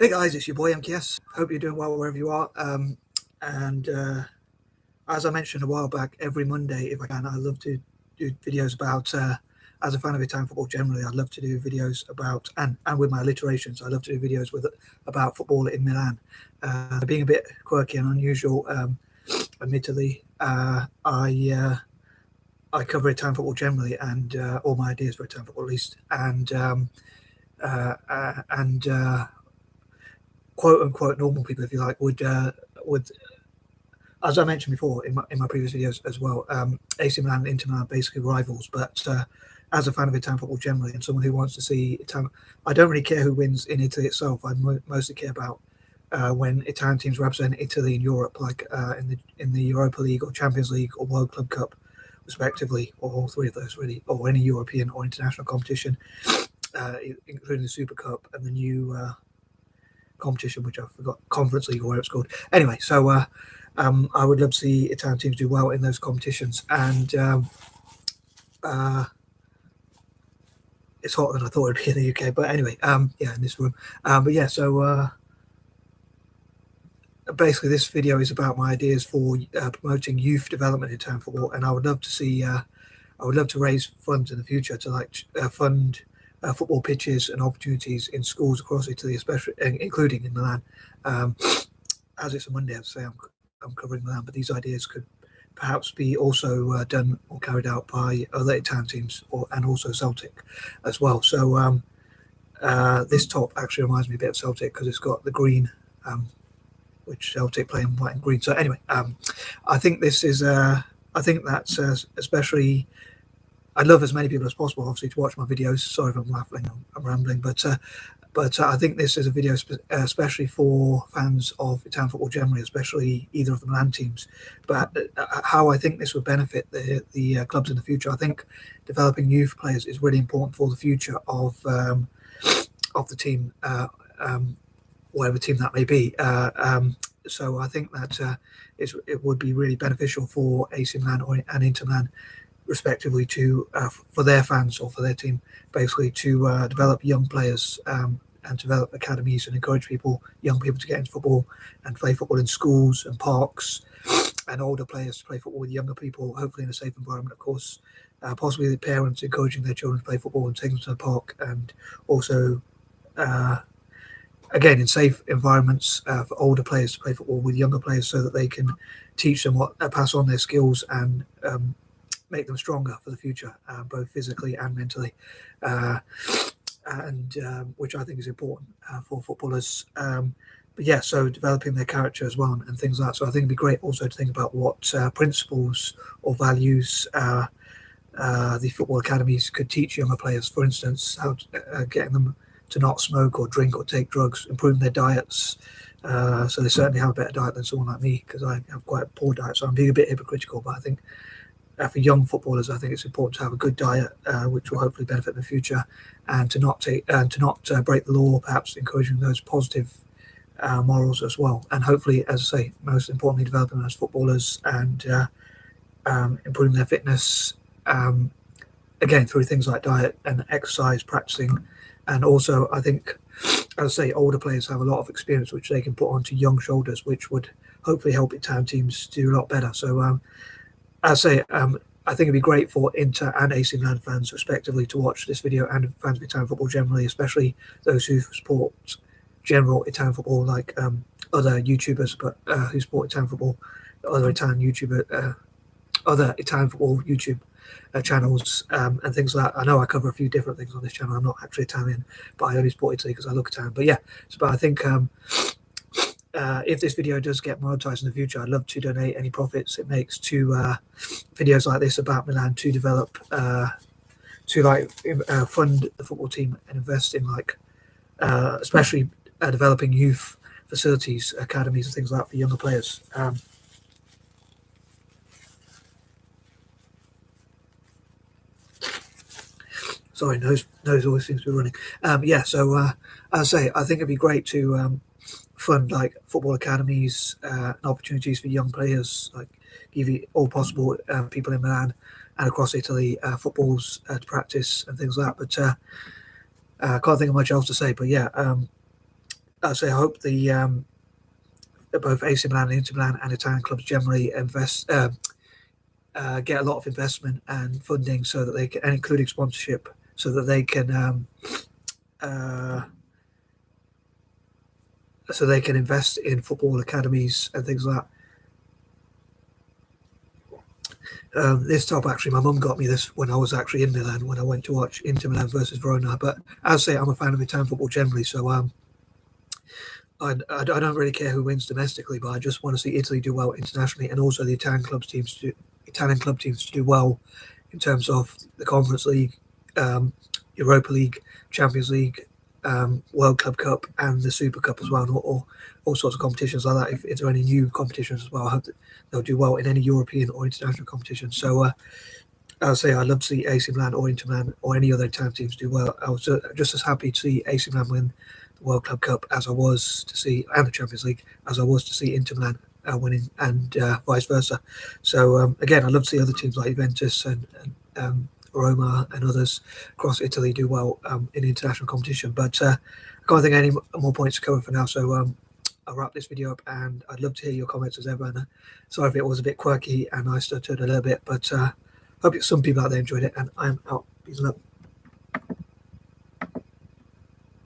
Hey guys, it's your boy M.K.S. Hope you're doing well wherever you are. As I mentioned a while back, every Monday, if I can, I love to do videos about, as a fan of Italian football generally, I'd love to do videos about, and with my alliterations, I love to do videos about football in Milan. Being a bit quirky and unusual, admittedly, I cover Italian football generally, and all my ideas for Italian football at least, and quote unquote normal people, if you like, would as I mentioned before in my previous videos as well, AC Milan and Inter Milan are basically rivals. But as a fan of Italian football generally, and someone who wants to see Italian, I don't really care who wins in Italy itself. I mostly care about when Italian teams represent Italy in Europe, like in the Europa League or Champions League or World Club Cup, respectively, or all three of those really, or any European or international competition, including the Super Cup and the new competition, which I forgot, Conference League or whatever it's called. Anyway, so I would love to see Italian teams do well in those competitions, and it's hotter than I thought it'd be in the UK. But anyway, yeah, in this room. But yeah, so basically, this video is about my ideas for promoting youth development in Italian football, and I would love to see, I would love to raise funds in the future to like fund football pitches and opportunities in schools across Italy, especially including in Milan. As it's a Monday, I'd say I'm covering Milan, but these ideas could perhaps be also done or carried out by other Italian teams and also Celtic as well. So this top actually reminds me a bit of Celtic because it's got the green, which Celtic play in white and green. So anyway, I think this is I think that's especially, I'd love as many people as possible, obviously, to watch my videos. Sorry if I'm waffling, I'm rambling, but I think this is a video especially for fans of Italian football generally, especially either of the Milan teams. But how I think this would benefit the clubs in the future. I think developing youth players is really important for the future of the team, whatever team that may be. So I think that it would be really beneficial for AC Milan and Inter Milan, respectively, to for their fans or for their team, basically to develop young players and develop academies and encourage young people to get into football and play football in schools and parks, and older players to play football with younger people, hopefully in a safe environment, of course. Possibly the parents encouraging their children to play football and taking them to the park, and also again in safe environments for older players to play football with younger players, so that they can teach them pass on their skills and make them stronger for the future, both physically and mentally, and which I think is important for footballers. But yeah, so developing their character as well and things like that. So I think it'd be great also to think about what principles or values the football academies could teach younger players. For instance, how getting them to not smoke or drink or take drugs, improving their diets. So they certainly have a better diet than someone like me, because I have quite a poor diet. So I'm being a bit hypocritical, but I think for young footballers, I think it's important to have a good diet, which will hopefully benefit in the future, and to not break the law, perhaps encouraging those positive morals as well. And hopefully, as I say, most importantly, developing them as footballers and improving their fitness, again, through things like diet and exercise, practicing. And also, I think, as I say, older players have a lot of experience which they can put onto young shoulders, which would hopefully help Italian teams do a lot better. So as I say, I think it'd be great for Inter and AC Milan fans, respectively, to watch this video, and fans of Italian football generally, especially those who support general Italian football, like other YouTubers, but who support Italian football, other Italian football YouTube channels and things like that. I know I cover a few different things on this channel. I'm not actually Italian, but I only support Italy because I look Italian. But yeah, but I think if this video does get monetized in the future, I'd love to donate any profits it makes to videos like this about Milan, to develop, fund the football team and invest in especially developing youth facilities, academies, and things like that for younger players. Sorry, nose always seems to be running. Yeah, so as I say, I think it'd be great to fund like football academies and opportunities for young players, like give all possible people in Milan and across Italy footballs to practice and things like that. But I can't think of much else to say. But yeah, So I hope the both AC Milan and Inter Milan and Italian clubs generally get a lot of investment and funding so that they can, and including sponsorship, so that they can invest in football academies and things like that. This top, actually, my mum got me this when I was actually in Milan, when I went to watch Inter Milan versus Verona. But as I say, I'm a fan of Italian football generally, so I don't really care who wins domestically, but I just want to see Italy do well internationally, and also the Italian club teams to do well in terms of the Conference League, Europa League, Champions League, World Club Cup, and the Super Cup as well, or all sorts of competitions like that. If there are any new competitions as well, I hope that they'll do well in any European or international competition. So I'll say I'd love to see AC Milan or Inter Milan or any other Italian teams do well. I was just as happy to see AC Milan win the World Club Cup as I was to see, and the Champions League, as I was to see Inter Milan winning, and vice versa. So again, I'd love to see other teams like Juventus and Roma and others across Italy do well in international competition. But I can't think of any more points to cover for now. So I'll wrap this video up, and I'd love to hear your comments as ever. And sorry if it was a bit quirky and I stuttered a little bit, but hope some people out there enjoyed it. And I'm out. Peace and love.